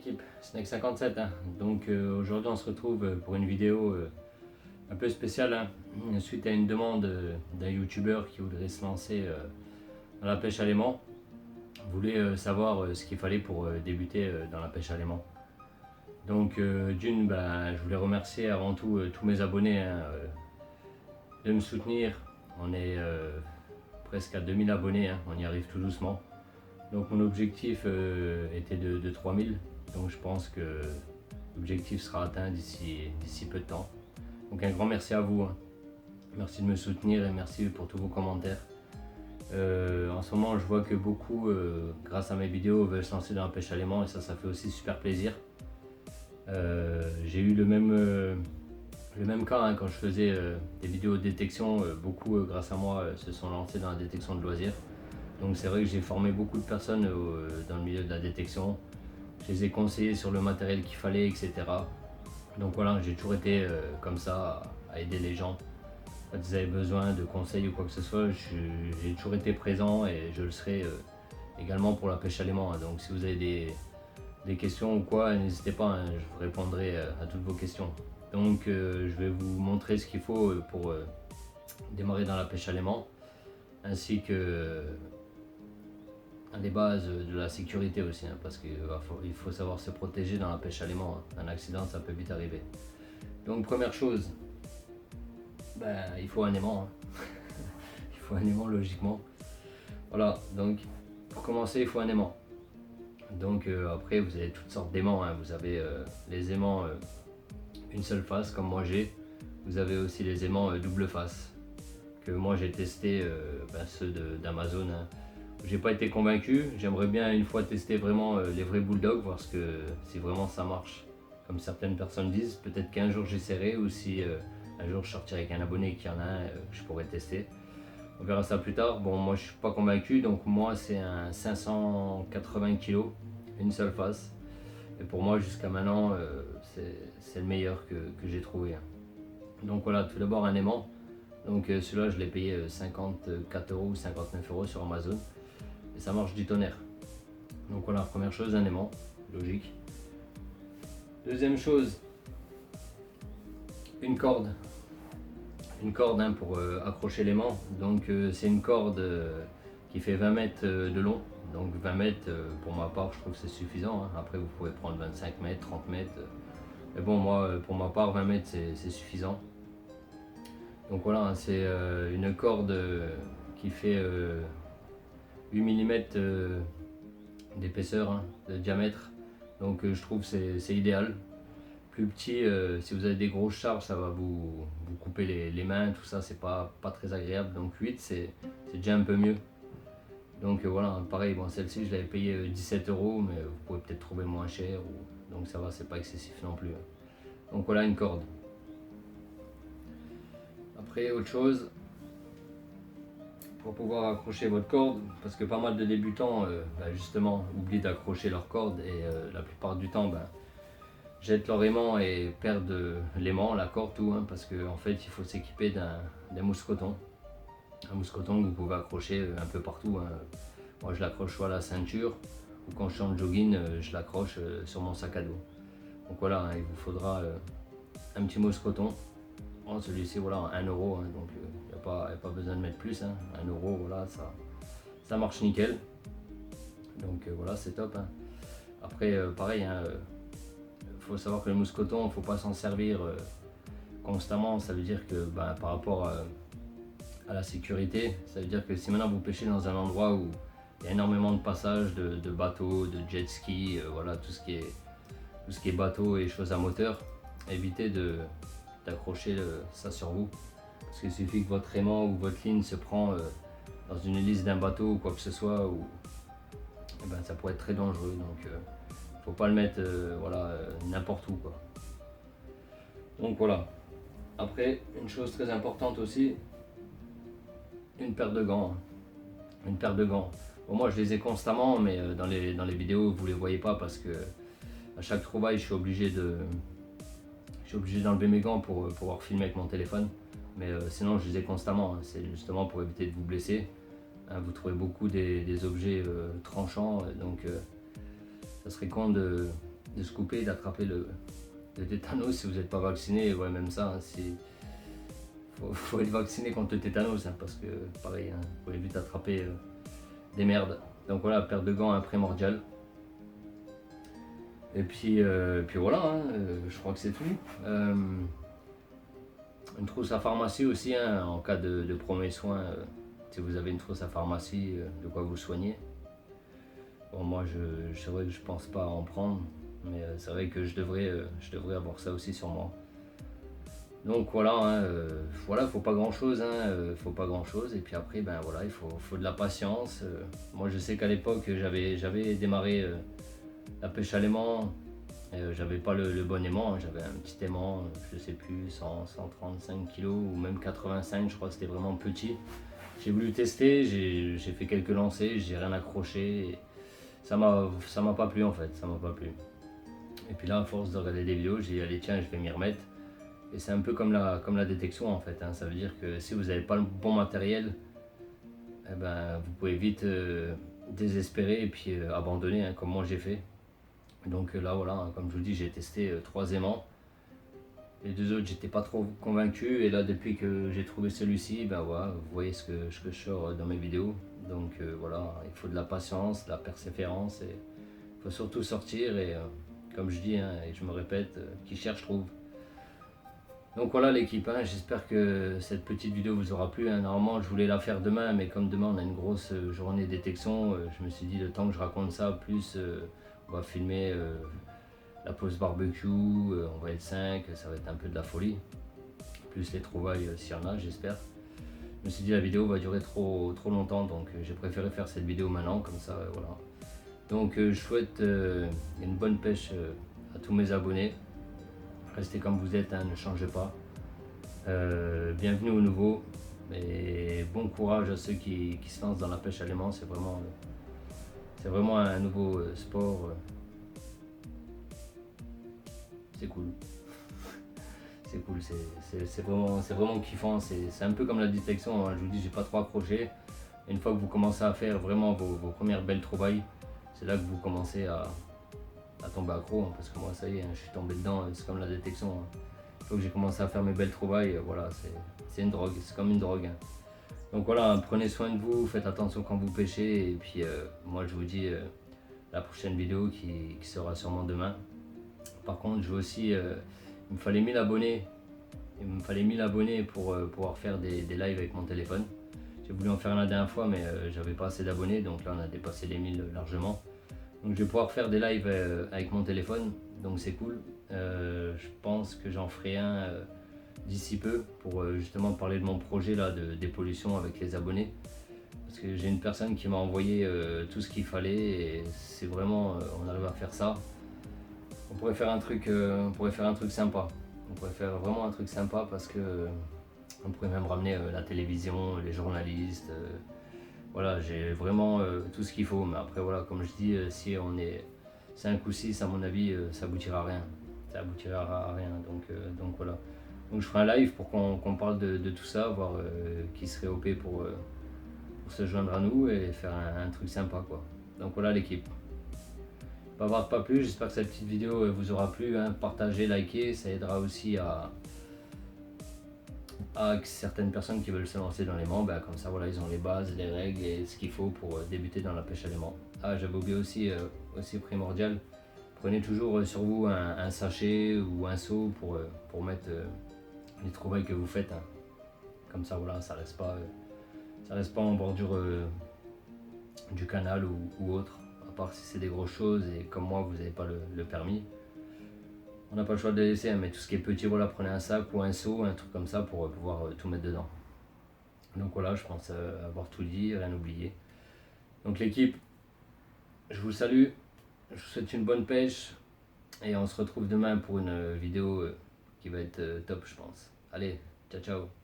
l'équipe, Snake57 hein. Donc aujourd'hui on se retrouve pour une vidéo un peu spéciale hein, suite à une demande d'un youtubeur qui voudrait se lancer dans la pêche à l'aimant. Voulait savoir ce qu'il fallait pour débuter dans la pêche à l'aimant. Donc d'une, je voulais remercier avant tout tous mes abonnés hein, de me soutenir. On est presque à 2000 abonnés, hein. On y arrive tout doucement. Donc mon objectif était de 3000, donc je pense que l'objectif sera atteint d'ici peu de temps. Donc un grand merci à vous, hein. Merci de me soutenir et merci pour tous vos commentaires. En ce moment je vois que beaucoup, grâce à mes vidéos, veulent se lancer dans la pêche à l'aimant et ça fait aussi super plaisir. J'ai eu le même cas hein, quand je faisais des vidéos de détection, beaucoup grâce à moi se sont lancés dans la détection de loisirs. Donc c'est vrai que j'ai formé beaucoup de personnes dans le milieu de la détection. Je les ai conseillés sur le matériel qu'il fallait, etc. Donc voilà, j'ai toujours été comme ça, à aider les gens. Quand ils avaient besoin de conseils ou quoi que ce soit, j'ai toujours été présent et je le serai également pour la pêche à l'aimant. Donc si vous avez des questions ou quoi, n'hésitez pas, hein, je vous répondrai à toutes vos questions. Donc je vais vous montrer ce qu'il faut pour démarrer dans la pêche à l'aimant, ainsi que les bases de la sécurité aussi, hein, parce qu'il faut savoir se protéger dans la pêche à l'aimant, hein. Un accident ça peut vite arriver. Donc première chose, il faut un aimant, hein. Il faut un aimant logiquement. Voilà, donc pour commencer il faut un aimant. Donc après vous avez toutes sortes d'aimants, hein. Vous avez les aimants une seule face comme moi j'ai. Vous avez aussi les aimants double face que moi j'ai testé, ceux d'Amazon, hein. J'ai pas été convaincu, j'aimerais bien une fois tester vraiment les vrais bulldogs, voir si vraiment ça marche comme certaines personnes disent. Peut-être qu'un jour j'essaierai, ou si un jour je sortirai avec un abonné qui en a un que je pourrais tester. On verra ça plus tard. Bon, moi je suis pas convaincu, donc moi c'est un 580 kg, une seule face. Et pour moi jusqu'à maintenant c'est le meilleur que j'ai trouvé, hein. Donc voilà, tout d'abord un aimant. Donc celui-là je l'ai payé 54 € ou 59 € sur Amazon. Et ça marche du tonnerre. Donc voilà, première chose, un aimant, logique. Deuxième chose, une corde. Une corde hein, pour accrocher l'aimant. Donc c'est une corde qui fait 20 mètres de long. Donc 20 mètres, pour ma part, je trouve que c'est suffisant, hein. Après vous pouvez prendre 25 mètres, 30 mètres. Mais bon, moi, pour ma part, 20 mètres c'est suffisant. Donc voilà, hein, c'est une corde qui fait 8 mm d'épaisseur, hein, de diamètre. Donc je trouve que c'est idéal. Plus petit, si vous avez des grosses charges, ça va vous couper les mains, tout ça, c'est pas très agréable. Donc 8 c'est déjà un peu mieux. Donc voilà, pareil, bon, celle-ci je l'avais payé 17 €, mais vous pouvez peut-être trouver moins cher, donc ça va, c'est pas excessif non plus. Donc voilà une corde. Après autre chose, pour pouvoir accrocher votre corde, parce que pas mal de débutants justement oublient d'accrocher leur corde et la plupart du temps jettent leur aimant et perdent l'aimant, la corde, tout, hein, parce qu'en fait il faut s'équiper d'un mousse-coton. Un mousse-coton que vous pouvez accrocher un peu partout, hein. Moi je l'accroche soit à la ceinture ou quand je suis en jogging je l'accroche sur mon sac à dos. Donc voilà, hein, il vous faudra un petit mousse-coton. Bon, celui-ci voilà 1 €, hein, donc il n'y a pas besoin de mettre plus, hein. 1 €, voilà, ça marche nickel. Donc voilà, c'est top, hein. Après pareil, hein, faut savoir que le mousse-coton, il ne faut pas s'en servir constamment. Ça veut dire que par rapport à la sécurité, ça veut dire que si maintenant vous pêchez dans un endroit où il y a énormément de passages de bateaux, de jet ski, voilà, tout ce qui est bateau et choses à moteur, évitez d'accrocher ça sur vous, parce qu'il suffit que votre aimant ou votre ligne se prend dans une hélice d'un bateau ou quoi que ce soit, ça pourrait être très dangereux. Donc faut pas le mettre n'importe où, quoi. Donc voilà. Après, une chose très importante aussi, une paire de gants, hein. Une paire de gants. Bon, moi je les ai constamment, mais dans les vidéos vous les voyez pas, parce que à chaque trouvaille je suis obligé d'enlever mes gants pour pouvoir filmer avec mon téléphone. Mais sinon je les ai constamment, hein. C'est justement pour éviter de vous blesser, hein. Vous trouvez beaucoup des objets tranchants, donc ça serait con de se couper, d'attraper le tétanos si vous n'êtes pas vacciné. Ouais, même ça, faut être vacciné contre le tétanos, hein, parce que pareil, hein, vous pouvez vite attraper des merdes. Donc voilà, paire de gants primordial. Et puis voilà, hein, je crois que c'est tout. Une trousse à pharmacie aussi, hein, en cas de premiers soins, si vous avez une trousse à pharmacie, de quoi vous soigner. Bon, moi, c'est vrai que je pense pas en prendre, mais c'est vrai que je devrais avoir ça aussi sur moi. Donc voilà, hein, voilà, faut pas grand chose, hein, faut pas grand chose. Et puis après, ben voilà, il faut de la patience. Moi, je sais qu'à l'époque, j'avais démarré la pêche à l'aimant. J'avais pas le bon aimant, hein, j'avais un petit aimant, je sais plus, 135 kg ou même 85, je crois que c'était vraiment petit. J'ai voulu tester, j'ai fait quelques lancers, j'ai rien accroché. Et ça m'a pas plu en fait, ça m'a pas plu. Et puis là, à force de regarder des vidéos, j'ai dit allez tiens, je vais m'y remettre. Et c'est un peu comme la détection en fait, hein. Ça veut dire que si vous n'avez pas le bon matériel, eh ben, vous pouvez vite désespérer et puis abandonner, hein, comme moi j'ai fait. Donc là voilà, hein, comme je vous dis, j'ai testé 3 aimants. Les 2 autres, j'étais pas trop convaincu. Et là, depuis que j'ai trouvé celui-ci, ben voilà, vous voyez ce que je sors dans mes vidéos. Donc voilà, il faut de la patience, de la persévérance. Et il faut surtout sortir. Et comme je dis, hein, et je me répète, qui cherche trouve. Donc voilà l'équipe, hein, j'espère que cette petite vidéo vous aura plu, hein. Normalement je voulais la faire demain, mais comme demain on a une grosse journée de détection, je me suis dit le temps que je raconte ça, plus on va filmer la pause barbecue, on va être 5, ça va être un peu de la folie. Plus les trouvailles s'il y en a, j'espère. Je me suis dit la vidéo va durer trop longtemps, donc j'ai préféré faire cette vidéo maintenant, comme ça, voilà. Donc je souhaite une bonne pêche à tous mes abonnés. Restez comme vous êtes, hein, ne changez pas. Bienvenue aux nouveaux. Et bon courage à ceux qui se lancent dans la pêche à l'aimant. C'est vraiment un nouveau sport. C'est cool. C'est cool, c'est vraiment kiffant. C'est un peu comme la détection, hein. Je vous dis, j'ai pas trop accroché. Et une fois que vous commencez à faire vraiment vos premières belles trouvailles, c'est là que vous commencez à tomber accro, hein, parce que moi ça y est, hein, je suis tombé dedans, c'est comme la détection, hein. Il faut que j'ai commencé à faire mes belles trouvailles, voilà, c'est une drogue, c'est comme une drogue, hein. Donc voilà, prenez soin de vous, faites attention quand vous pêchez, et puis moi je vous dis la prochaine vidéo qui sera sûrement demain. Par contre, je veux aussi, il me fallait 1000 abonnés, pour pouvoir faire des lives avec mon téléphone. J'ai voulu en faire la dernière fois, mais j'avais pas assez d'abonnés, donc là on a dépassé les 1000 largement. Donc je vais pouvoir faire des lives avec mon téléphone, donc c'est cool. Je pense que j'en ferai un d'ici peu pour justement parler de mon projet là de dépollution avec les abonnés. Parce que j'ai une personne qui m'a envoyé tout ce qu'il fallait et c'est vraiment, on arrive à faire ça. On pourrait faire un truc sympa. On pourrait faire vraiment un truc sympa parce que on pourrait même ramener la télévision, les journalistes. Voilà, j'ai vraiment tout ce qu'il faut, mais après voilà, comme je dis, si on est 5 ou 6, à mon avis, ça aboutira à rien. Ça aboutira à rien, donc voilà. Donc je ferai un live pour qu'on parle de tout ça, voir qui serait OP pour se joindre à nous et faire un truc sympa, quoi. Donc voilà l'équipe. Pas plus, j'espère que cette petite vidéo vous aura plu, hein. Partagez, likez, ça aidera aussi à certaines personnes qui veulent se lancer dans l'aimant, ben, comme ça voilà, ils ont les bases, les règles et ce qu'il faut pour débuter dans la pêche à l'aimant. Ah, j'avais oublié aussi primordial, prenez toujours sur vous un sachet ou un seau pour mettre les trouvailles que vous faites, hein. Comme ça voilà, ça reste pas en bordure du canal ou autre, à part si c'est des grosses choses et comme moi vous n'avez pas le permis. On n'a pas le choix de les laisser, hein, mais tout ce qui est petit, voilà, prenez un sac ou un seau, un truc comme ça pour pouvoir tout mettre dedans. Donc voilà, je pense avoir tout dit, rien oublié. Donc l'équipe, je vous salue, je vous souhaite une bonne pêche et on se retrouve demain pour une vidéo qui va être top, je pense. Allez, ciao ciao.